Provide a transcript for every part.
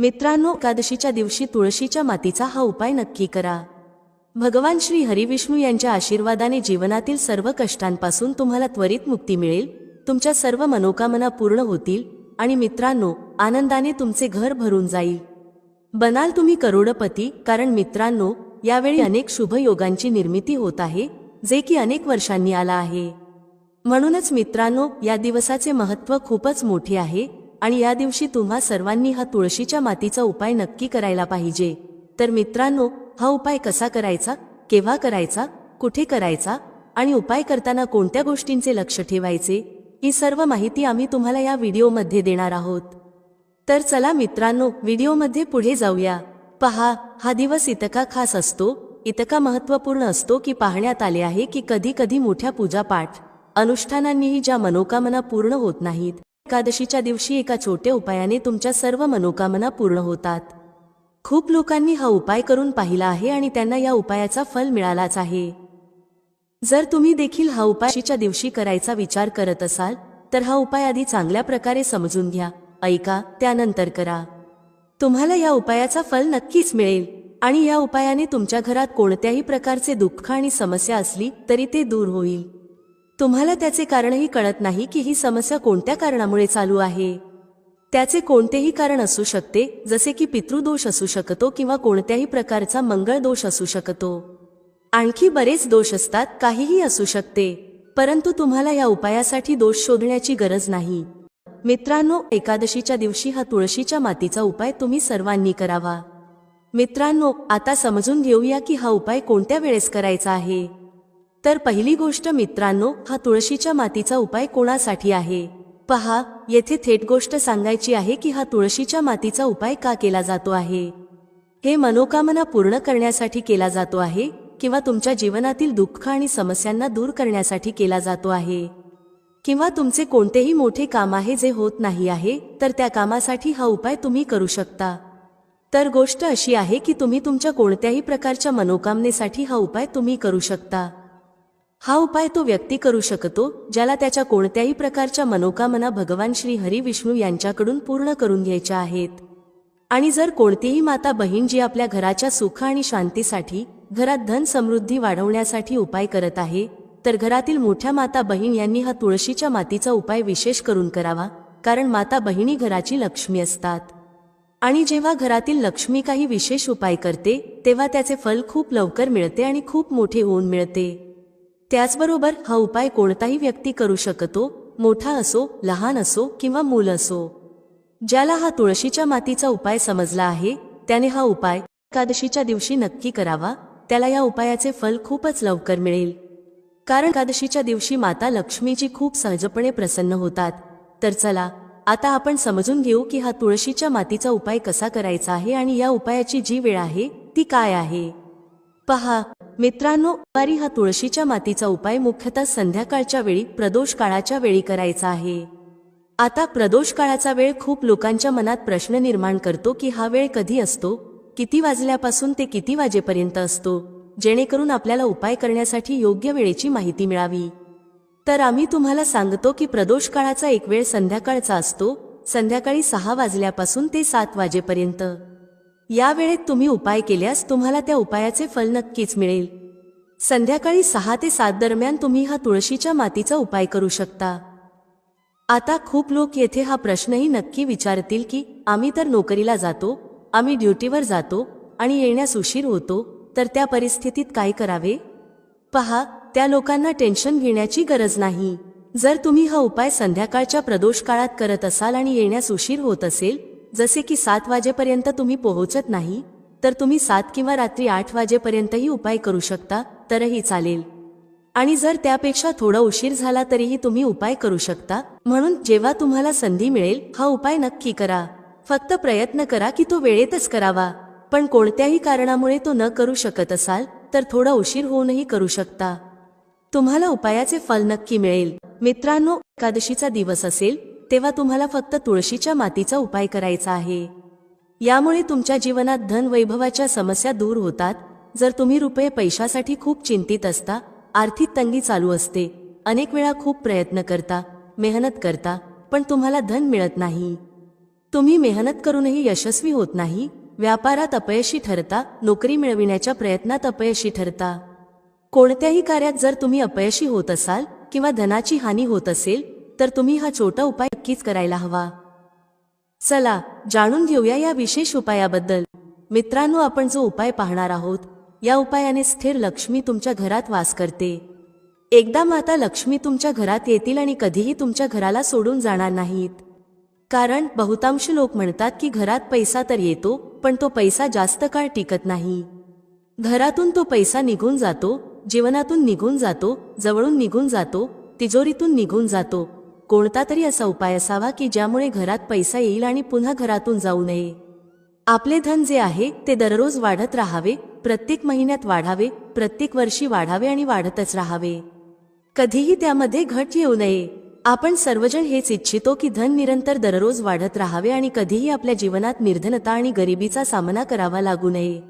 मित्रांनो, एकादशीच्या दिवशी तुळशीच्या मातीचा हा उपाय नक्की करा। भगवान श्री हरिविष्णू यांच्या आशीर्वादाने जीवनातील सर्व कष्टांपासून तुम्हाला त्वरित मुक्ती मिळेल, तुमच्या सर्व मनोकामना पूर्ण होतील आणि मित्रांनो, आनंदाने तुमचे घर भरून जाईल। बनाल तुम्ही करोडपती, कारण मित्रांनो, यावेळी अनेक शुभ योगांची निर्मिती होत आहे, जे की अनेक वर्षांनी आला आहे। म्हणूनच मित्रांनो, या दिवसाचे महत्त्व खूपच मोठे आहे आणि या दिवशी तुम्हा सर्वांनी हा तुळशीच्या मातीचा उपाय नक्की करायला पाहिजे। तर मित्रांनो, हा उपाय कसा करायचा, केव्हा करायचा, कुठे करायचा आणि उपाय करताना कोणत्या गोष्टींचे लक्ष ठेवायचे, ही सर्व माहिती आम्ही तुम्हाला या व्हिडिओमध्ये देणार आहोत। तर चला मित्रांनो, व्हिडिओमध्ये पुढे जाऊया। पहा, हा दिवस इतका खास असतो, इतका महत्त्वपूर्ण असतो की पाहण्यात आले आहे की कधी कधी मोठ्या पूजापाठ अनुष्ठानांनीही ज्या मनोकामना पूर्ण होत नाहीत, एकादशीच्या दिवशी एका छोट्या उपायाने तुमच्या सर्व मनोकामना पूर्ण होतात। खूप लोकांनी हा उपाय करून पाहिला आहे आणि त्यांना या उपायाचा फल मिळालाच आहे। जर तुम्ही देखील हा उपाय एकादशीच्या दिवशी करायचा विचार करत असाल तर हा उपाय आधी चांगल्या प्रकारे समजून घ्या, ऐका, त्यानंतर करा। तुम्हाला या उपायाचा फल नक्कीच मिळेल आणि या उपायाने तुमच्या घरात कोणत्याही प्रकारचे दुःख आणि समस्या असली तरी ते दूर होईल। तुम्हाला त्याचे कारणही कळत नाही की ही समस्या कोणत्या कारणामुळे चालू आहे। त्याचे कोणतेही कारण असू शकते, जसे की पितृदोष असू शकतो किंवा कोणत्याही प्रकारचा मंगळ दोष असू शकतो। आणखी बरेच दोष असतात, काहीही असू शकते, परंतु तुम्हाला या उपायासाठी दोष शोधण्याची गरज नाही। मित्रांनो, एकादशीच्या दिवशी हा तुळशीच्या मातीचा उपाय तुम्ही सर्वांनी करावा। मित्रांनो, आता समजून घेऊया की हा उपाय कोणत्या वेळेस करायचा आहे। तर पहिली गोष्ट मित्रांनो, हा तुळशीच्या मातीचा उपाय कोणासाठी आहे। पहा, येथे थेट गोष्ट सांगायची आहे की हा तुळशीच्या मातीचा उपाय का केला जातो आहे। हे मनोकामना पूर्ण करण्यासाठी केला जातो आहे किंवा तुमच्या जीवनातील दुःख आणि समस्यांना दूर करण्यासाठी केला जातो आहे, किंवा तुमचे कोणतेही मोठे काम आहे जे होत नाही आहे, तर त्या कामासाठी हा उपाय तुम्ही करू शकता। तर गोष्ट अशी आहे की तुम्ही तुमच्या कोणत्याही प्रकारच्या मनोकामनेसाठी हा उपाय तुम्ही करू शकता। हा उपाय तो व्यक्ती करू शकतो ज्याला त्याच्या कोणत्याही प्रकारच्या मनोकामना भगवान श्री हरिविष्णू यांच्याकडून पूर्ण करून घ्यायच्या आहेत। आणि जर कोणतीही माता बहीण जी आपल्या घराच्या सुख आणि शांतीसाठी, घरात धन समृद्धी वाढवण्यासाठी उपाय करत आहे, तर घरातील मोठ्या माता बहीण यांनी हा तुळशीच्या मातीचा उपाय विशेष करून करावा, कारण माता बहिणी घराची लक्ष्मी असतात आणि जेव्हा घरातील लक्ष्मी काही विशेष उपाय करते तेव्हा त्याचे फल खूप लवकर मिळते आणि खूप मोठे होऊन मिळते। त्याचबरोबर हा उपाय कोणताही व्यक्ती करू शकतो, मोठा असो, लहान असो किंवा मूल असो। ज्याला हा तुळशीच्या मातीचा उपाय समजला आहे त्याने हा उपाय एकादशीच्या दिवशी नक्की करावा, त्याला या उपायाचे फल खूपच लवकर मिळेल। कारण एकादशीच्या दिवशी माता लक्ष्मीची खूप सहजपणे प्रसन्न होतात। तर चला, आता आपण समजून घेऊ की हा तुळशीच्या मातीचा उपाय कसा करायचा आहे आणि या उपायाची जी वेळ आहे ती काय आहे। पहा मित्रांनो, वारी हा तुळशीच्या मातीचा उपाय मुख्यतः संध्याकाळच्या वेळी, प्रदोष काळाच्या वेळी करायचा आहे। आता प्रदोष काळाचा वेळ खूप लोकांच्या मनात प्रश्न निर्माण करतो की हा वेळ कधी असतो, किती वाजल्यापासून ते किती वाजेपर्यंत असतो, जेणेकरून आपल्याला उपाय करण्यासाठी योग्य वेळेची माहिती मिळावी। तर आम्ही तुम्हाला सांगतो की प्रदोष काळाचा एक वेळ संध्याकाळचा असतो, संध्याकाळी 6 वाजल्यापासून ते 7 वाजेपर्यंत। या वेळेत तुम्ही उपाय केल्यास तुम्हाला त्या उपायाचे फल नक्कीच मिळेल। संध्याकाळी 6 ते 7 दरम्यान तुम्ही हा तुळशीच्या मातीचा उपाय करू शकता। आता खूप लोक येथे हा प्रश्नही नक्की विचारतील की आम्ही तर नोकरीला जातो, आम्ही ड्युटीवर जातो आणि येण्यास उशीर होतो, तर त्या परिस्थितीत काय करावे। पहा, त्या लोकांना टेन्शन घेण्याची गरज नाही। जर तुम्ही हा उपाय संध्याकाळच्या प्रदोष काळात करत असाल आणि येण्यास उशीर होत असेल, जसे की 7 वाजेपर्यंत तुम्ही पोहोचत नाही, तर तुम्ही 7 किंवा रात्री 8 वाजेपर्यंतही उपाय करू शकता, तरही चालेल। आणि जर त्यापेक्षा थोडा उशीर झाला तरीही तुम्ही उपाय करू शकता। म्हणून जेव्हा तुम्हाला संधी मिळेल हा उपाय नक्की करा। फक्त प्रयत्न करा की तो वेळेतच करावा, पण कोणत्याही कारणामुळे तो न करू शकत असाल तर थोडा उशीर होऊनही करू शकता। तुम्हाला उपायाचे फल नक्की मिळेल। मित्रांनो, एकादशीचा दिवस असेल तेव्हा तुम्हाला फक्त तुळशीच्या मातीचा उपाय करायचा आहे। यामुळे तुमच्या जीवनात धन वैभवाच्या समस्या दूर होतात। जर तुम्ही रुपये पैशासाठी खूप चिंतित असता, आर्थिक तंगी चालू असते, अनेक वेळा खूप प्रयत्न करता, मेहनत करता, पण तुम्हाला धन मिळत नाही, तुम्ही मेहनत करूनही यशस्वी होत नाही, व्यापारात अपयशी ठरता, नोकरी मिळविण्याच्या प्रयत्नात अपयशी ठरता. कोणत्याही कार्यात जर तुम्ही अपयशी होत असाल किंवा धनाची हानी होत असेल तर तुम्ही हा छोटा उपाय नक्कीच करायला हवा. चला जाणून घेऊया या विशेष उपायाबद्दल. मित्रांनो, आपण जो उपाय पाहणार आहोत या उपायाने स्थिर लक्ष्मी तुमच्या घरात वास करते. एकदा माता लक्ष्मी तुमच्या घरात येतील आणि कधीही तुमच्या घराला सोडून जाणार नाहीत. कारण बहुतांश लोक म्हणतात की घरात पैसा तर येतो पण तो पैसा जास्त काळ टिकत नाही. घरातून तो पैसा निघून जातो, जीवनातून निघून जातो, जवळून निघून जातो, तिजोरीतून निघून जातो. कोणता तरी असा उपाय असावा की ज्यामुळे घरात पैसा येईल आणि पुन्हा घरातून जाऊ नये. आपले धन जे आहे ते दररोज वाढत राहावे, प्रत्येक महिन्यात वाढावे, प्रत्येक वर्षी वाढावे आणि वाढतच राहावे. कधीही त्यामध्ये घट येऊ नये. आपण सर्वजण हेच इच्छितो की धन निरंतर दररोज वाढत राहावे आणि कधीही आपल्या जीवनात निर्धनता आणि गरिबीचा सामना करावा लागू नये.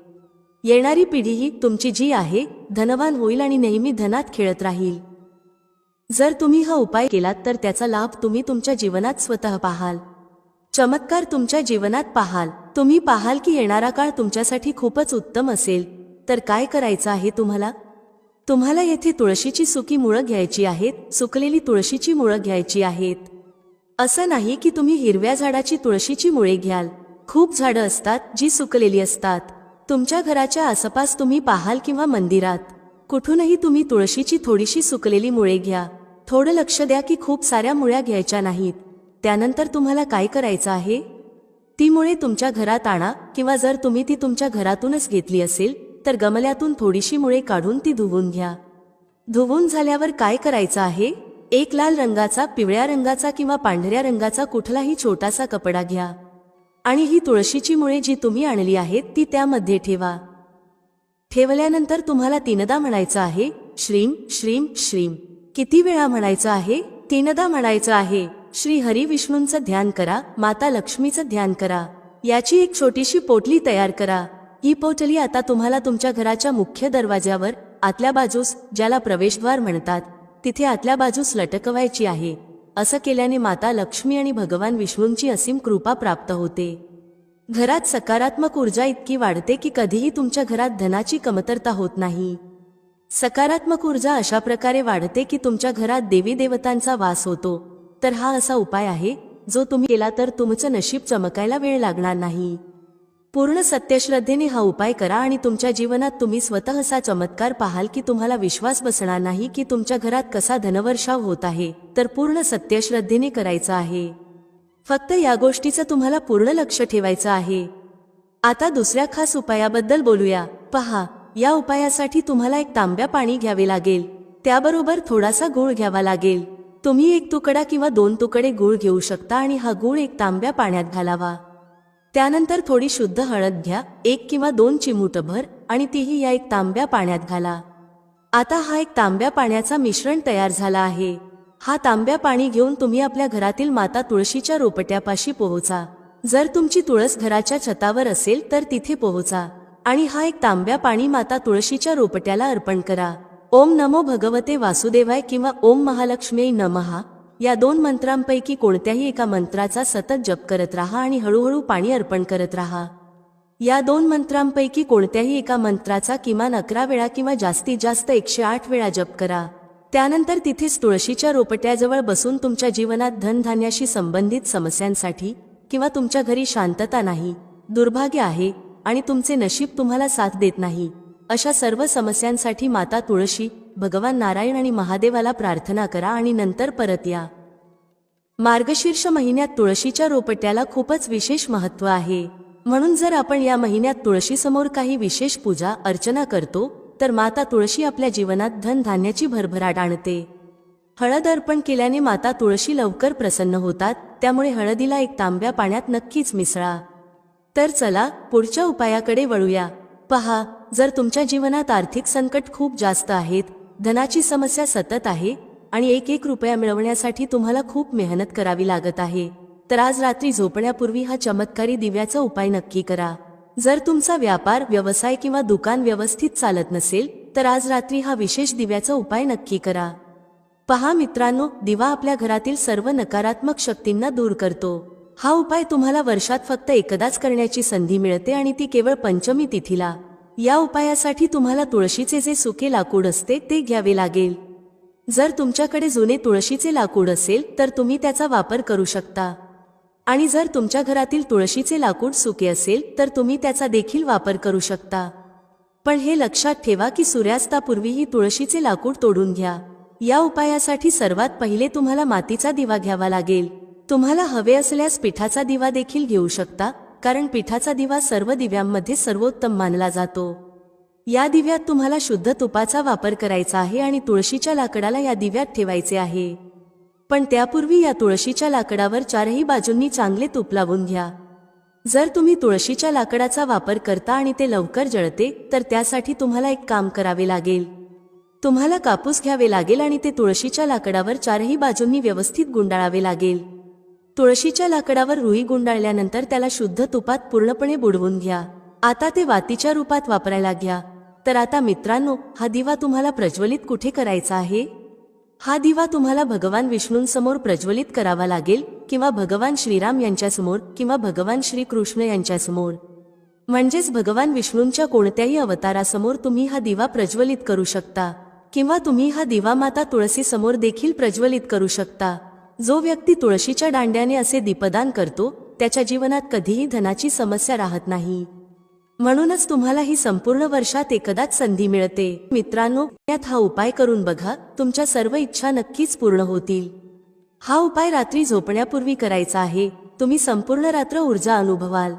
येणारी पिढीही तुमची जी आहे धनवान होईल आणि नेहमी धनात खेळत राहील. जर तुम्ही हा उपाय केलात तर त्याचा लाभ तुम्ही तुमच्या जीवनात स्वतः पाहाल. चमत्कार तुमच्या जीवनात पाहाल. तुम्ही पाहाल की येणारा काळ तुमच्यासाठी खूपच उत्तम असेल. तर काय करायचं आहे तुम्हाला येथे तुळशीची सुकी मुळं घ्यायची आहेत, सुकलेली तुळशीची मुळं घ्यायची आहेत. असं नाही की तुम्ही हिरव्या झाडाची तुळशीची मुळे घ्याल. खूप झाडं असतात जी सुकलेली असतात. तुमच्या घराच्या आसपास तुम्ही पाहाल किंवा मंदिरात कुठूनही तुम्ही तुळशीची थोडीशी सुकलेली मुळे घ्या. थोडं लक्ष द्या की खूप साऱ्या मुळ्या घ्यायच्या नाहीत. त्यानंतर तुम्हाला काय करायचं आहे, ती मुळे तुमच्या घरात आणा किंवा जर तुम्ही ती तुमच्या घरातूनच घेतली असेल तर गमल्यातून थोडीशी मुळे काढून ती धुवून घ्या. धुवून झाल्यावर काय करायचं आहे, एक लाल रंगाचा, पिवळ्या रंगाचा किंवा पांढऱ्या रंगाचा कुठलाही छोटासा कपडा घ्या आणि ही तुळशीची मुळे जी तुम्ही आणली आहेत ती त्यामध्ये ठेवा. ठेवल्यानंतर तुम्हाला तीनदा म्हणायचं आहे श्रीम श्रीम श्रीम. किती वेळा म्हणायचं आहे, तीनदा म्हणायचं आहे. श्री हरी विष्णूंचं ध्यान करा, माता लक्ष्मीचं ध्यान करा. याची एक छोटीशी पोटली तयार करा. ही पोटली आता तुम्हाला तुमच्या घराच्या मुख्य दरवाज्यावर आतल्या बाजूस, ज्याला प्रवेशद्वार म्हणतात, तिथे आतल्या बाजूस लटकवायची आहे. असं केल्याने माता लक्ष्मी आणि भगवान विष्णूंची असीम कृपा प्राप्त होते. घरात सकारात्मक ऊर्जा इतकी वाढते की कधीही तुमच्या घरात धनाची कमतरता होत नाही. सकारात्मक ऊर्जा अशा प्रकारे वाढते की तुमच्या घरात देवी देवतांचा वास होतो. तर हा असा उपाय आहे जो तुम्ही केला तर तुमचं नशीब चमकायला वेळ लागणार नाही. पूर्ण सत्यश्रद्धेने हा उपाय करा आणि तुमच्या जीवनात तुम्ही स्वतः असा चमत्कार पाहाल की तुम्हाला विश्वास बसणार नाही की तुमच्या घरात कसा धनवर्षाव होत आहे. तर पूर्ण सत्यश्रद्धेने करायचं आहे. फक्त या गोष्टीचं तुम्हाला पूर्ण लक्ष ठेवायचं आहे. आता दुसऱ्या खास उपायाबद्दल बोलूया. पहा, या उपायासाठी तुम्हाला एक तांब्या पाणी घ्यावे लागेल. त्याबरोबर थोडासा गूळ घ्यावा लागेल. तुम्ही एक तुकडा किंवा 2 तुकडे गूळ घेऊ शकता आणि हा गूळ एक तांब्या पाण्यात घालावा. त्यानंतर थोडी शुद्ध हळद घ्या, 1 किंवा 2 चिमूटभर, आणि तीही या एक तांब्या पाण्यात घाला. आता हा एक तांब्या पाण्याचा मिश्रण तयार झाला आहे. हा तांब्या पाणी घेऊन तुम्ही आपल्या घरातील माता तुळशीच्या रोपट्यापाशी पोहोचा. जर तुमची तुळस घराच्या छतावर असेल तर तिथे पोहोचा आणि हा एक तांब्या पाणी माता तुळशीच्या रोपट्याला अर्पण करा. ओम नमो भगवते वासुदेवाय किंवा ओम महालक्ष्मी नमः या 2 मंत्रांपैकी कोणत्याही एका मंत्राचा सतत जप करत राहा आणि हळूहळू पाणी अर्पण करत राहा. या 2 मंत्रांपैकी कोणत्याही एका मंत्राचा किमान 11 वेळा किंवा जास्तीत जास्त 108 वेळा जप करा. त्यानंतर तिथेच तुळशीच्या रोपट्याजवळ बसून तुमच्या जीवनात धनधान्याशी संबंधित समस्यांसाठी किंवा तुमच्या घरी शांतता नाही, दुर्भाग्य आहे आणि तुमचे नशीब तुम्हाला साथ देत नाही, अशा सर्व समस्यांसाठी माता तुळशी, भगवान नारायण आणि महादेवाला प्रार्थना करा आणि नंतर परत या. मार्गशीर्ष महिन्यात तुळशीच्या रोपट्याला खूपच विशेष महत्त्व आहे. म्हणून जर आपण या महिन्यात तुळशीसमोर काही विशेष पूजा अर्चना करतो तर माता तुळशी आपल्या जीवनात धनधान्याची भरभराट आणते. हळद अर्पण केल्याने माता तुळशी लवकर प्रसन्न होतात. त्यामुळे हळदीला एक तांब्या पाण्यात नक्कीच मिसळा. तर चला पुढच्या उपायाकडे वळूया. पहा, जर तुमच्या जीवनात आर्थिक संकट खूप जास्त आहेत, धनाची समस्या सतत आहे आणि 1 रुपया मिळवण्यासाठी तुम्हाला खूप मेहनत करावी लागत आहे, तर आज रात्री झोपण्यापूर्वी हा चमत्कारी दिव्याचा उपाय नक्की करा. जर तुमचा व्यापार, व्यवसाय किंवा दुकान व्यवस्थित चालत नसेल तर आज रात्री हा विशेष दिव्याचा उपाय नक्की करा. पहा मित्रांनो, दिवा आपल्या घरातील सर्व नकारात्मक शक्तींना दूर करतो. हा उपाय तुम्हाला वर्षात फक्त एकदाच करण्याची संधी मिळते आणि ती केवळ पंचमी तिथीला। या उपायासाठी तुम्हाला तुळशीचे जे सुके लाकूड असते ते घ्यावे लागेल। जर तुमच्याकडे जुने तुळशीचे लाकूड असेल तर तुम्ही त्याचा वापर करू शकता, आणि जर तुमच्या घरातील तुळशीचे लाकूड सुके असेल तर तुम्ही त्याचा देखील वापर करू शकता। पण हे लक्षात ठेवा की सूर्यास्तापूर्वी ही तुळशीचे लाकूड तोडून घ्या। या उपायासाठी सर्वात पहिले तुम्हाला मातीचा दिवा घ्यावा लागेल। तुम्हाला हवे असल्यास पिठाचा दिवा देखील घेऊ शकता, कारण पिठाचा दिवा सर्व दिव्यांमध्ये सर्वोत्तम मानला जातो। या दिव्यात तुम्हाला शुद्ध तुपाचा वापर करायचा आहे आणि तुळशीच्या लाकडाला या दिव्यात ठेवायचे आहे। पण त्यापूर्वी या तुळशीच्या लाकडावर चारही बाजूंनी चांगले तूप लावून घ्या। जर तुम्ही तुळशीच्या लाकडाचा वापर करता आणि ते लवकर जळते तर त्यासाठी तुम्हाला एक काम करावे लागेल। तुम्हाला कापूस घ्यावे लागेल आणि ते तुळशीच्या लाकडावर चारही बाजूंनी व्यवस्थित गुंडाळावे लागेल। तुळशीच्या लाकडावर रुई गुंडाळल्यानंतर त्याला शुद्ध तुपात पूर्णपणे बुडवून घ्या। आता ते वातीच्या रूपात वापरायला घ्या। तर आता मित्रांनो, हा दिवा तुम्हाला प्रज्वलित कुठे करायचा आहे? हा दिवा तुम्हाला भगवान विष्णूंसमोर प्रज्वलित करावा लागेल, किंवा भगवान श्रीराम यांच्यासमोर, किंवा भगवान श्रीकृष्ण यांच्यासमोर। म्हणजेच भगवान विष्णूंच्या कोणत्याही अवतारासमोर तुम्ही हा दिवा प्रज्वलित करू शकता, किंवा तुम्ही हा दिवा माता तुळसी समोर देखील प्रज्वलित करू शकता। जो व्यक्ती तुळशीच्या दांड्याने असे दीपदान करतो त्याच्या जीवनात कधीही धनाची समस्या राहत नाही। म्हणूनच तुम्हाला ही संपूर्ण वर्षात एकदाच संधी मिळते। मित्रांनो, यात हा उपाय करून बघा, तुमच्या सर्व इच्छा नक्कीच पूर्ण होतील। हा उपाय रात्री झोपण्यापूर्वी करायचा आहे। तुम्ही संपूर्ण रात्र ऊर्जा अनुभवाल।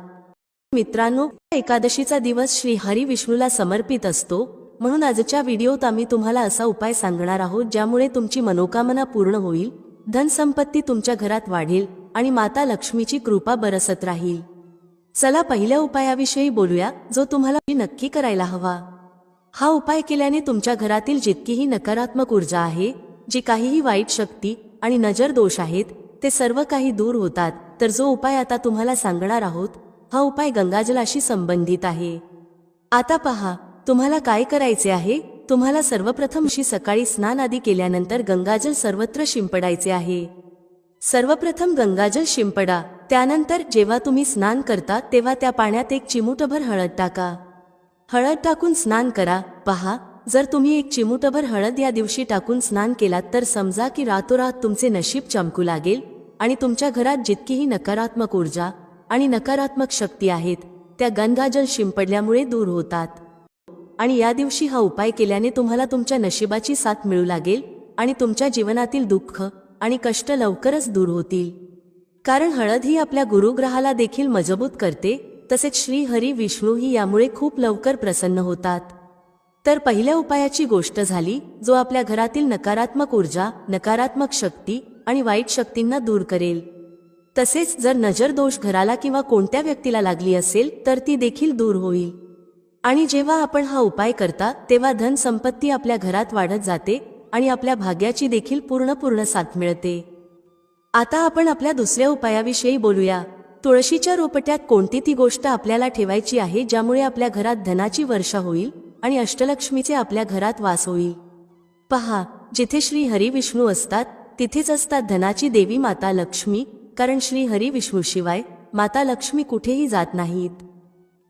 मित्रांनो, एकादशीचा दिवस श्री हरी विष्णूला समर्पित असतो, म्हणून आजच्या व्हिडिओत आम्ही तुम्हाला असा उपाय सांगणार आहोत ज्यामुळे तुमची मनोकामना पूर्ण होईल, धनसंपत्ती तुमच्या घरात वाढेल आणि माता लक्ष्मीची कृपा बरसत राहील। चला पहिल्या उपायाविषयी बोलूया, जो तुम्हाला नक्की करायला हवा। हा उपाय केल्याने तुमच्या घरातील जितकीही नकारात्मक ऊर्जा आहे, जी काहीही वाईट शक्ती आणि नजर दोष आहेत, ते सर्व काही दूर होतात। तर जो उपाय आता तुम्हाला सांगणार आहोत, हा उपाय गंगाजलाशी संबंधित आहे। आता पहा, तुम्हाला काय करायचे आहे। तुम्हाला सर्वप्रथम सकाळी स्नान आदी केल्यानंतर गंगाजल सर्वत्र शिंपडायचे आहे। सर्वप्रथम गंगाजल शिंपडा, त्यानंतर जेव्हा तुम्ही स्नान करता तेव्हा त्या पाण्यात एक चिमूटभर हळद टाका। हळद टाकून स्नान करा। पहा, जर तुम्ही एक चिमूटभर हळद या दिवशी टाकून स्नान केलात तर समजा की रातोरात तुमचे नशीब चमकू लागेल आणि तुमच्या घरात जितकीही नकारात्मक ऊर्जा आणि नकारात्मक शक्ती आहेत त्या गंगाजल शिंपडल्यामुळे दूर होतात। आणि या दिवशी हा उपाय केल्याने तुम्हाला तुमच्या नशिबाची साथ मिळू लागेल आणि तुमच्या जीवनातील दुःख आणि कष्ट लवकरच दूर होतील। कारण हळद ही आपल्या गुरुग्रहाला देखील मजबूत करते, तसेच श्री हरी विष्णू ही यामुळे खूप लवकर प्रसन्न होतात। तर पहिल्या उपायाची गोष्ट झाली, जो आपल्या घरातील नकारात्मक ऊर्जा, नकारात्मक शक्ती आणि वाईट शक्तींना दूर करेल। तसेच जर नजर दोष घराला किंवा कोणत्या व्यक्तीला लागली असेल तर ती देखील दूर होईल। आणि जेव्हा आपण हा उपाय करता तेव्हा धन संपत्ती आपल्या घरात वाढत जाते आणि आपल्या भाग्याची देखील पूर्ण साथ मिळते। आता आपण आपल्या दुसऱ्या उपायाविषयी बोलूया। तुळशीच्या रोपट्यात कोणती ती गोष्ट आपल्याला ठेवायची आहे ज्यामुळे आपल्या घरात धनाची वर्षा होईल आणि अष्टलक्ष्मीचे आपल्या घरात वास होईल। पहा, जिथे श्री हरी विष्णू असतात तिथेच असतात धनाची देवी माता लक्ष्मी, कारण श्री हरी विष्णू शिवाय माता लक्ष्मी कुठेही जात नाहीत।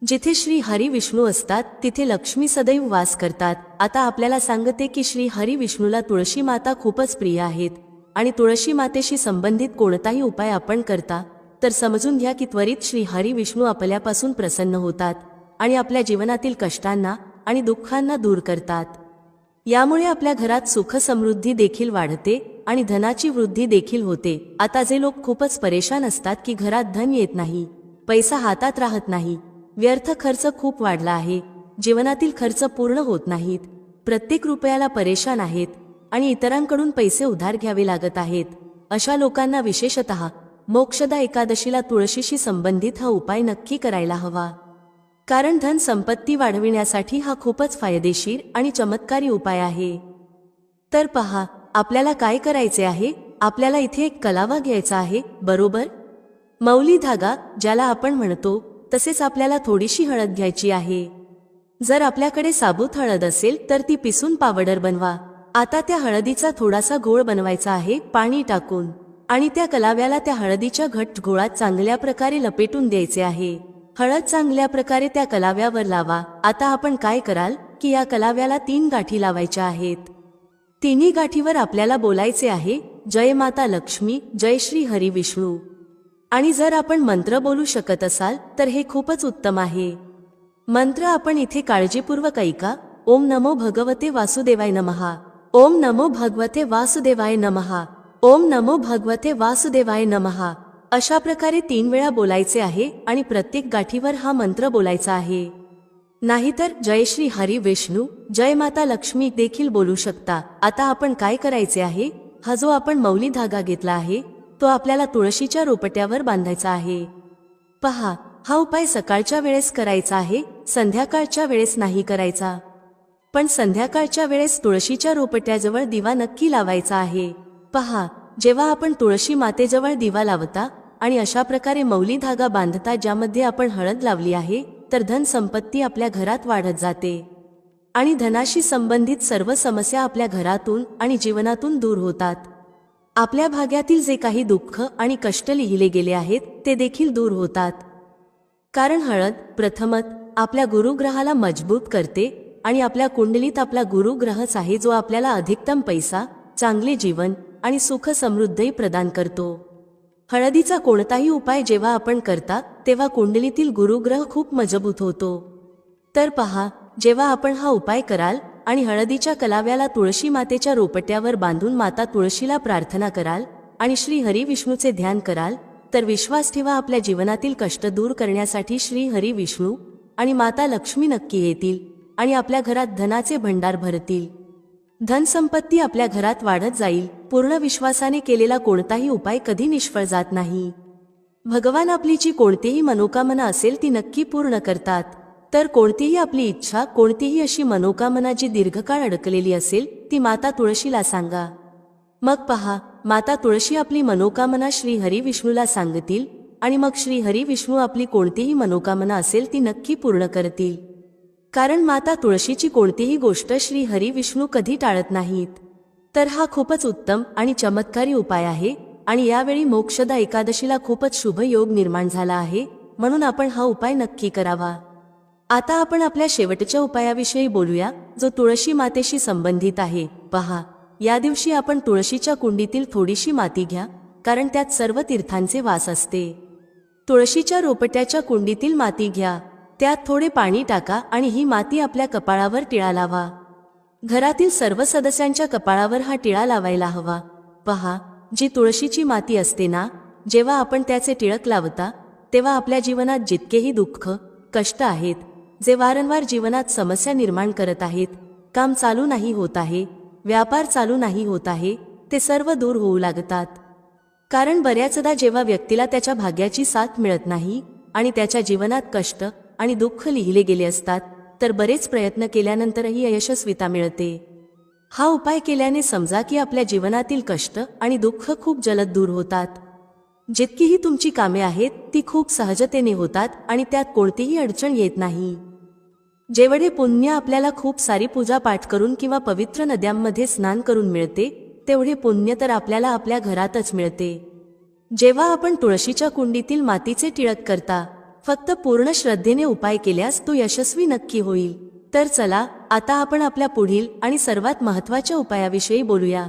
जिथे श्री हरी विष्णू असतात तिथे लक्ष्मी सदैव वास करतात। आता आपल्याला सांगते की श्री हरी विष्णूला तुळशी माता खूपच प्रिय आहेत आणि तुळशी मातेशी संबंधित कोणताही उपाय आपण करता तर समजून घ्या की त्वरित श्री हरी विष्णू आपल्यापासून प्रसन्न होतात आणि आपल्या जीवनातील कष्टांना आणि दुःखांना दूर करतात। यामुळे आपल्या घरात सुख समृद्धी देखील वाढते आणि धनाची वृद्धी देखील होते। आता जे लोक खूपच परेशान असतात की घरात धन येत नाही, पैसा हातात राहत नाही, व्यर्थ खर्च खूप वाढला आहे, जीवनातील खर्च पूर्ण होत नाहीत, प्रत्येक रुपयाला परेशान आहेत आणि इतरांकडून पैसे उधार घ्यावे लागत आहेत, अशा लोकांना विशेषतः मोक्षदा एकादशीला तुळशीशी संबंधित हा उपाय नक्की करायला हवा। कारण धन संपत्ती वाढविण्यासाठी हा खूपच फायदेशीर आणि चमत्कारी उपाय आहे। तर पहा, आपल्याला काय करायचे आहे। आपल्याला इथे एक कलावा घ्यायचा आहे, बरोबर? मौली धागा ज्याला आपण म्हणतो, तसेच आपल्याला थोडीशी हळद घ्यायची आहे। जर आपल्याकडे साबूत हळद असेल तर ती पिसून पावडर बनवा। आता त्या हळदीचा थोडासा घोळ बनवायचा आहे पाणी टाकून, आणि त्या कलाव्याला त्या हळदीच्या घट्ट गोळात चांगल्या प्रकारे लपेटून द्यायचे आहे. हळद चांगल्या प्रकारे त्या कलाव्यावर लावा. आता आपण काय कराल की या कलाव्याला 3 गाठी लावायच्या आहेत. तिन्ही गाठीवर आपल्याला बोलायचे आहे, जय माता लक्ष्मी, जय श्री हरी विष्णू. आणि जर आपण मंत्र बोलू शकत असाल तर हे खूपच उत्तम आहे. मंत्र आपण इथे काळजीपूर्वक ऐका. ओम नमो भगवते वासुदेवाय नमः. ओम नमो भगवते वासुदेवाय नमः. ओम नमो भगवते वासुदेवाय नमः. अशा प्रकारे 3 वेळा बोलायचे आहे आणि प्रत्येक गाठीवर हा मंत्र बोलायचा आहे. नाहीतर जय श्री हरी विष्णू, जय माता लक्ष्मी देखील बोलू शकता. आता आपण काय करायचे आहे, हा जो आपण मौली धागा घेतला आहे तो आपल्याला तुळशीच्या रोपट्यावर बांधायचा आहे. पहा, हा उपाय सकाळच्या वेळेस करायचा आहे, संध्याकाळच्या वेळेस नाही करायचा. पण संध्याकाळच्या वेळेस तुळशीच्या रोपट्याजवळ दिवा नक्की लावायचा आहे. पहा, जेव्हा आपण तुळशी मातेजवळ दिवा लावता आणि अशा प्रकारे मौली धागा बांधता ज्यामध्ये आपण हळद लावली आहे, तर धन संपत्ती आपल्या घरात वाढत जाते आणि धनाशी संबंधित सर्व समस्या आपल्या घरातून आणि जीवनातून दूर होतात. आपल्या भाग्यातील जे काही दुःख आणि कष्ट लिहिले गेले आहेत ते देखील दूर होतात. कारण हळद प्रथमत आपल्या गुरुग्रहाला मजबूत करते आणि आपल्या कुंडलीत आपला गुरुग्रहच आहे जो आपल्याला अधिकतम पैसा, चांगले जीवन आणि सुख समृद्धी प्रदान करतो. हळदीचा कोणताही उपाय जेव्हा आपण करता तेव्हा कुंडलीतील गुरुग्रह खूप मजबूत होतो. तर पहा, जेव्हा आपण हा उपाय कराल आणि हळदीच्या कलाव्याला तुळशी मातेच्या रोपट्यावर बांधून माता तुळशीला प्रार्थना कराल आणि श्री हरी विष्णूचे ध्यान कराल, तर विश्वास ठेवा आपल्या जीवनातील कष्ट दूर करण्यासाठी श्री हरी विष्णू आणि माता लक्ष्मी नक्की येतील आणि आपल्या घरात धनाचे भंडार भरतील. धनसंपत्ती आपल्या घरात वाढत जाईल. पूर्ण विश्वासाने केलेला कोणताही उपाय कधी निष्फळ जात नाही. भगवान आपली जी कोणतीही मनोकामना असेल ती नक्की पूर्ण करतात. तर कोणतीही आपली इच्छा, कोणतीही अशी मनोकामना जी दीर्घकाळ अडकलेली असेल ती माता तुळशीला सांगा. मग पहा, माता तुळशी आपली मनोकामना श्री हरी विष्णूला सांगतील आणि मग श्री हरी विष्णू आपली कोणतीही मनोकामना असेल ती नक्की पूर्ण करतील. कारण माता तुळशीची कोणतीही गोष्ट श्री हरी विष्णू कधी टाळत नाहीत. तर हा खूपच उत्तम आणि चमत्कारी उपाय आहे आणि यावेळी मोक्षदा एकादशीला खूपच शुभ योग निर्माण झाला आहे, म्हणून आपण हा उपाय नक्की करावा. आता आपण आपल्या शेवटच्या उपायाविषयी बोलूया जो तुळशी मातेशी संबंधित आहे. पहा, या दिवशी आपण तुळशीच्या कुंडीतील थोडीशी माती घ्या, कारण त्यात सर्व तीर्थांचे वास असते. तुळशीच्या रोपट्याच्या कुंडीतील माती घ्या, त्यात थोडे पाणी टाका आणि ही माती आपल्या कपाळावर टिळा लावा. घरातील सर्व सदस्यांच्या कपाळावर हा टिळा लावायला हवा. पहा, जी तुळशीची माती असते ना, जेव्हा आपण त्याचे टिळक लावता तेव्हा आपल्या जीवनात जितकेही दुःख, कष्ट आहेत, जे वारंवार जीवनात समस्या निर्माण करत आहेत, काम चालू नाही होत आहे, व्यापार चालू नाही होत आहे, ते सर्व दूर होऊ लागतात. कारण बऱ्याचदा जेव्हा व्यक्तीला त्याच्या भाग्याची साथ मिळत नाही आणि त्याच्या जीवनात कष्ट आणि दुःख लिहिले गेले असतात, तर बरेच प्रयत्न केल्यानंतरही अयशस्वीता मिळते. हा उपाय केल्याने समजा की आपल्या जीवनातील कष्ट आणि दुःख खूप जलद दूर होतात. जितकीही तुमची कामे आहेत ती खूप सहजतेने होतात आणि त्यात कोणतीही अडचण येत नाही. जेवढे पुण्य आपल्याला खूप सारी पूजा पाठ करून किंवा पवित्र नद्यांमध्ये स्नान करून मिळते, तेवढे पुण्य तर आपल्याला आपल्या घरातच मिळते. जेव्हा आपण तुळशीच्या कुंडीतील मातीचे टिळक करता, फक्त पूर्ण श्रद्धेने उपाय केल्यास तो यशस्वी नक्की होईल. तर चला, आता आपण आपल्या पुढील आणि सर्वात महत्त्वाच्या उपायाविषयी बोलूया.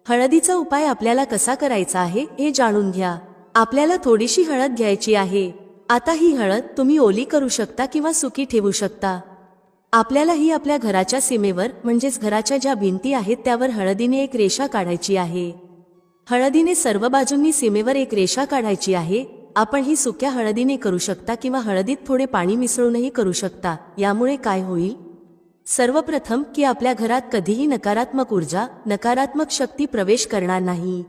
हळदीचा उपाय आपल्याला कसा करायचा आहे हे जाणून घ्या. आपल्याला थोडीशी हळद घ्यायची आहे. आता ही हळद तुम्ही ओली करू शकता किंवा सुकी ठेवू शकता. आपल्याला ही आपल्या घराच्या सीमेवर म्हणजेच घराच्या ज्या भिंती आहेत त्यावर हळदीने एक रेषा काढायची आहे. हळदीने सर्व बाजूंनी सीमेवर एक रेषा काढायची आहे. आपण ही सुक्या हळदीने करू शकता किंवा हळदीत थोडे पाणी मिसळूनही करू शकता. यामुळे काय होईल? सर्वप्रथम की आपल्या घरात कधीही नकारात्मक ऊर्जा, नकारात्मक शक्ती प्रवेश करणार नाही.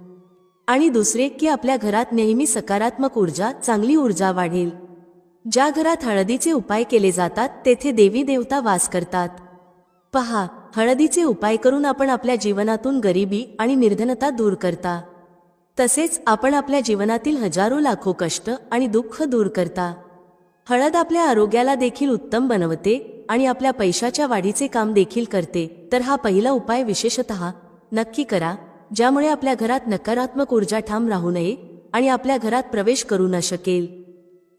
आणि दुसरे की आपल्या घरात नेहमी सकारात्मक ऊर्जा, चांगली ऊर्जा वाढेल. ज्या घरात हळदीचे उपाय केले जातात तेथे देवी देवता वास करतात. पहा, हळदीचे उपाय करून आपण आपल्या जीवनातून गरिबी आणि निर्धनता दूर करता. तसेच आपण आपल्या जीवनातील हजारो लाखो कष्ट आणि दुःख दूर करता. हळद आपल्या आरोग्याला देखील उत्तम बनवते आणि आपल्या पैशाच्या वाढीचे काम देखील करते. तर हा पहिला उपाय विशेषतः नक्की करा ज्यामुळे आपल्या घरात नकारात्मक ऊर्जा ठाम राहू नये आणि आपल्या घरात प्रवेश करू न शकेल.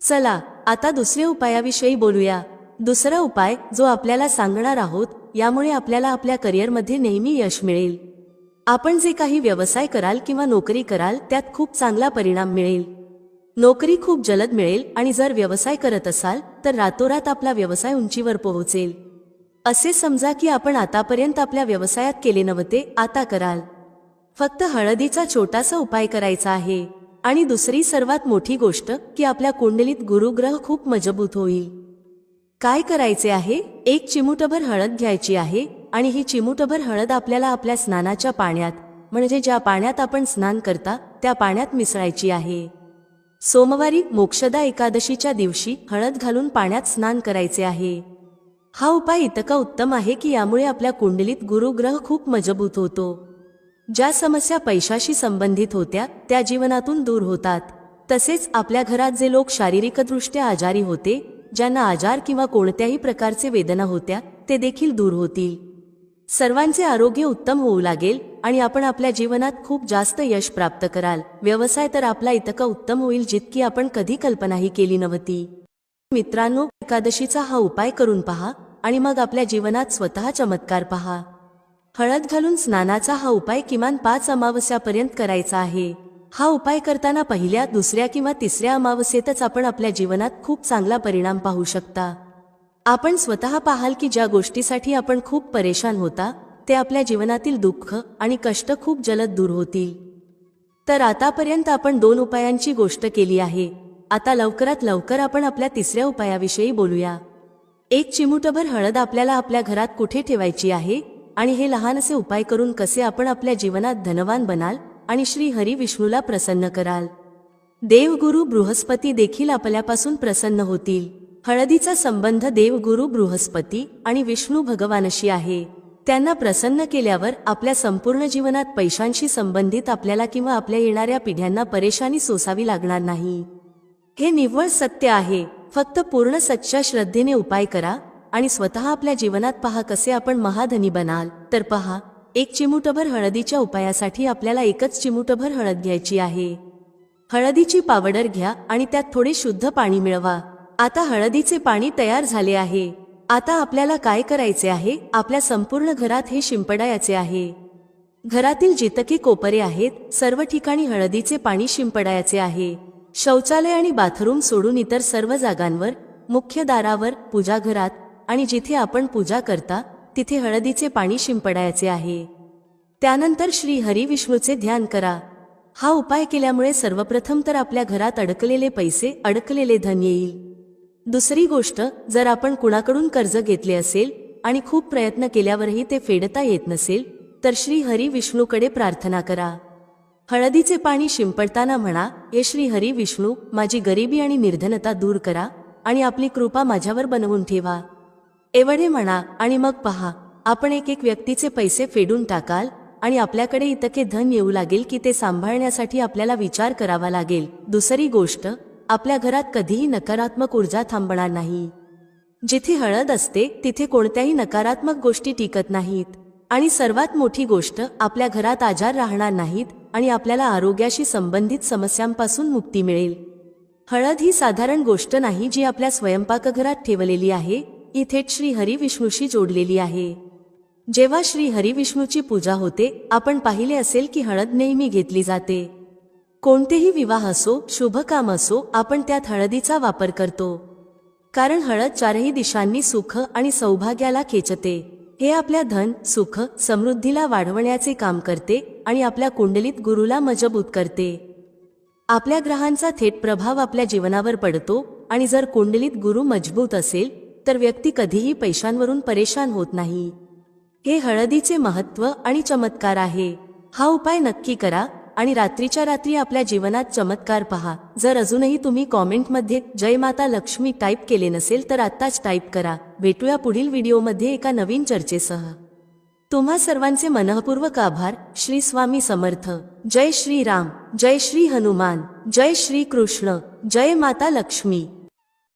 चला आता दुसऱ्या उपायाविषयी बोलूया. दुसरा उपाय जो आपल्याला सांगणार आहोत, यामुळे आपल्याला आपल्या करिअरमध्ये नेहमी यश मिळेल. आपण जे काही व्यवसाय कराल किंवा नोकरी कराल त्यात खूप चांगला परिणाम मिळेल. नोकरी खूप जलद मिळेल आणि जर व्यवसाय करत असाल तर रातोरात आपला व्यवसाय उंचीवर पोहोचेल. असे समजा की आपण आतापर्यंत आपल्या व्यवसायात केले नव्हते, आता कराल. फक्त हळदीचा छोटासा उपाय करायचा आहे. आणि दुसरी सर्वात मोठी गोष्ट की आपल्या कुंडलीत गुरुग्रह खूप मजबूत होईल. काय करायचे आहे? एक चिमूटभर हळद घ्यायची आहे आणि ही चिमूटभर हळद आपल्याला आपल्या स्नानाच्या पाण्यात, म्हणजे ज्या पाण्यात आपण स्नान करता त्या पाण्यात मिसळायची आहे. सोमवारी मोक्षदा एकादशीच्या दिवशी हळद घालून पाण्यात स्नान करायचे आहे. हा उपाय इतका उत्तम आहे की यामुळे आपल्या कुंडलीत गुरुग्रह खूप मजबूत होतो. ज्या समस्या पैशाशी संबंधित होत्या त्या जीवनातून दूर होतात. तसेच आपल्या घरात जे लोक शारीरिकदृष्ट्या आजारी होते, ज्यांना आजार किंवा कोणत्याही प्रकारचे वेदना होत्या, ते देखील दूर होतील. सर्वांचे आरोग्य उत्तम होऊ लागेल आणि आपण आपल्या जीवनात खूप जास्त यश प्राप्त कराल. व्यवसाय तर आपला इतका उत्तम होईल जितकी आपण कधी कल्पनाही केली नव्हती. मित्रांनो, एकादशीचा हा उपाय करून पहा आणि मग आपल्या जीवनात स्वतः चमत्कार पहा. हळद घालून स्नानाचा हा उपाय किमान 5 अमावस्यापर्यंत करायचा आहे. हा उपाय करताना पहिल्या, दुसऱ्या किंवा तिसऱ्या अमावस्येतच आपण आपल्या जीवनात खूप चांगला परिणाम पाहू शकता. आपण स्वतः पाहाल की ज्या गोष्टीसाठी आपण खूप परेशान होता ते आपल्या जीवनातील दुःख आणि कष्ट खूप जलद दूर होतील. तर आतापर्यंत आपण 2 उपायांची गोष्ट केली आहे. आता लवकरात लवकर आपण आपल्या तिसऱ्या उपायाविषयी बोलूया. एक चिमूटभर हळद आपल्याला आपल्या घरात कुठे ठेवायची आहे आणि हे लहानसे उपाय करून कसे आपण आपल्या जीवनात धनवान बनाल आणि श्री हरी विष्णूला प्रसन्न कराल. देवगुरु बृहस्पती देखील आपल्यापासून प्रसन्न होतील. हळदीचा संबंध देवगुरु बृहस्पती आणि विष्णू भगवानशी आहे. त्यांना प्रसन्न केल्यावर आपल्या संपूर्ण जीवनात पैशांशी संबंधित आपल्याला किंवा आपल्या येणाऱ्या पिढ्यांना परेशानी सोसावी लागणार नाही. हे निव्वळ सत्य आहे. फक्त पूर्ण सच्च्या श्रद्धेने उपाय करा आणि स्वतः आपल्या जीवनात पहा कसे आपण महाधनी बनाल. तर पहा, एक चिमूटभर हळदीच्या उपायासाठी आपल्याला एकच चिमूटभर हळद घ्यायची आहे. हळदीची पावडर घ्या आणि त्यात थोडे शुद्ध पाणी मिळवा. आता हळदीचे पाणी तयार झाले आहे. आता आपल्याला काय करायचे आहे? आपल्या संपूर्ण घरात हे शिंपडायचे आहे. घरातील जितके कोपरे आहेत सर्व ठिकाणी हळदीचे पाणी शिंपडायचे आहे. शौचालय आणि बाथरूम सोडून इतर सर्व जागांवर, मुख्य दारावर, पूजाघरात आणि जिथे आपण पूजा करता तिथे हळदीचे पाणी शिंपडायचे आहे. त्यानंतर श्री हरी विष्णूचे ध्यान करा. हा उपाय केल्यामुळे सर्वप्रथम तर आपल्या घरात अडकलेले पैसे, अडकलेले धन येईल. दुसरी गोष्ट, जर आपण कुणाकडून कर्ज घेतले असेल आणि खूप प्रयत्न केल्यावरही ते फेडता येत नसेल तर श्री हरी विष्णूकडे प्रार्थना करा. हळदीचे पाणी शिंपडताना म्हणा, हे श्री हरी विष्णू, माझी गरिबी आणि निर्धनता दूर करा आणि आपली कृपा माझ्यावर बनवून ठेवा. एवढे म्हणा आणि मग पहा, आपण एक व्यक्तीचे पैसे फेडून टाकाल आणि आपल्याकडे इतके धन येऊ लागेल की ते सांभाळण्यासाठी आपल्याला विचार करावा लागेल. दुसरी गोष्ट, आपल्या घरात कधीही नकारात्मक ऊर्जा थांबणार नाही. जिथे हळद असते तिथे कोणत्याही नकारात्मक गोष्टी टिकत नाहीत. आणि सर्वात मोठी गोष्ट, आपल्या घरात आजार राहणार नाहीत आणि आपल्याला आरोग्याशी संबंधित समस्यांपासून मुक्ती मिळेल. हळद ही साधारण गोष्ट नाही जी आपल्या स्वयंपाकघरात ठेवलेली आहे. ही थेट श्री हरी विष्णूशी जोडलेली आहे. जेव्हा श्री हरी विष्णूची पूजा होते, आपण पाहिले असेल की हळद नेहमी घेतली जाते. कोणतेही विवाह असो, शुभ काम असो, आपण त्यात हळदीचा वापर करतो. कारण हळद चारही दिशांनी सुख आणि सौभाग्याला खेचते. हे आपल्या धन, सुख, समृद्धीला वाढवण्याचे काम करते आणि आपल्या कुंडलीत गुरुला मजबूत करते. आपल्या ग्रहांचा थेट प्रभाव आपल्या जीवनावर पडतो आणि जर कुंडलीत गुरु मजबूत असेल तर व्यक्ती कधीही पैशांवरून परेशान होत नाही. हे हळदीचे महत्त्व आणि चमत्कार आहे. हा उपाय नक्की करा आणि रात्रीच्या रात्री आपल्या जीवनात चमत्कार पहा. जर अजूनही तुम्ही कॉमेंटमध्ये जय माता लक्ष्मी टाईप केले नसेल तर आत्ताच टाईप करा. भेटूया पुढील व्हिडिओमध्ये एका नवीन चर्चेसह. तुम्हा सर्वांचे मनःपूर्वक आभार. श्री स्वामी समर्थ. जय श्री राम, जय श्री हनुमान, जय श्री कृष्ण, जय माता लक्ष्मी.